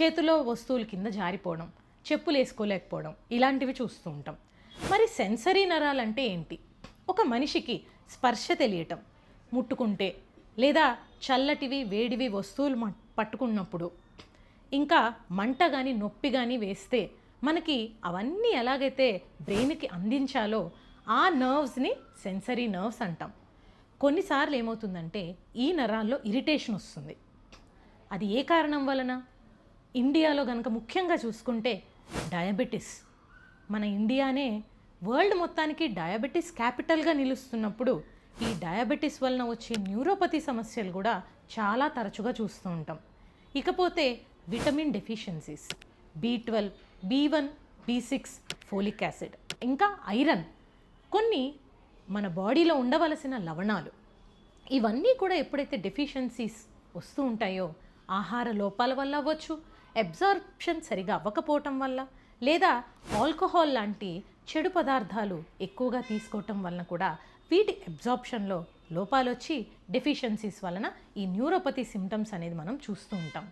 చేతిలో వస్తువుల కింద జారిపోవడం, చెప్పులు వేసుకోలేకపోవడం ఇలాంటివి చూస్తూ ఉంటాం. మరి సెన్సరీ నరాలంటే ఏంటి? ఒక మనిషికి స్పర్శ తెలియటం, ముట్టుకుంటే లేదా చల్లటివి వేడివి వస్తువులు పట్టుకున్నప్పుడు, ఇంకా మంట కానీ నొప్పి కానీ వేస్తే మనకి అవన్నీ ఎలాగైతే బ్రెయిన్కి అందించాలో ఆ నర్వ్స్ని సెన్సరీ నర్వ్స్ అంటాం. కొన్నిసార్లు ఏమవుతుందంటే ఈ నరాల్లో ఇరిటేషన్ వస్తుంది. అది ఏ కారణం వలన? ఇండియాలో కనుక ముఖ్యంగా చూసుకుంటే డయాబెటీస్. మన ఇండియానే వరల్డ్ మొత్తానికి డయాబెటీస్ క్యాపిటల్గా నిలుస్తున్నప్పుడు ఈ డయాబెటీస్ వలన వచ్చే న్యూరోపతి సమస్యలు కూడా చాలా తరచుగా చూస్తూ ఉంటాం. ఇకపోతే vitamin deficiencies, B12, B1, B6, folic acid, ఇంకా ఐరన్, కొన్ని మన బాడీలో ఉండవలసిన లవణాలు, ఇవన్నీ కూడా ఎప్పుడైతే డెఫిషియన్సీస్ వస్తూ ఉంటాయో ఆహార లోపాల వల్ల అవ్వచ్చు, అబ్జార్ప్షన్ సరిగా అవ్వకపోవటం వల్ల, లేదా ఆల్కహాల్ లాంటి చెడు పదార్థాలు ఎక్కువగా తీసుకోవటం వలన కూడా వీటి అబ్జార్ప్షన్లో లోపాలు వచ్చి డెఫిషియన్సీస్ వలన ఈ న్యూరోపతి సిమ్టమ్స్ అనేది మనం చూస్తూ ఉంటాం.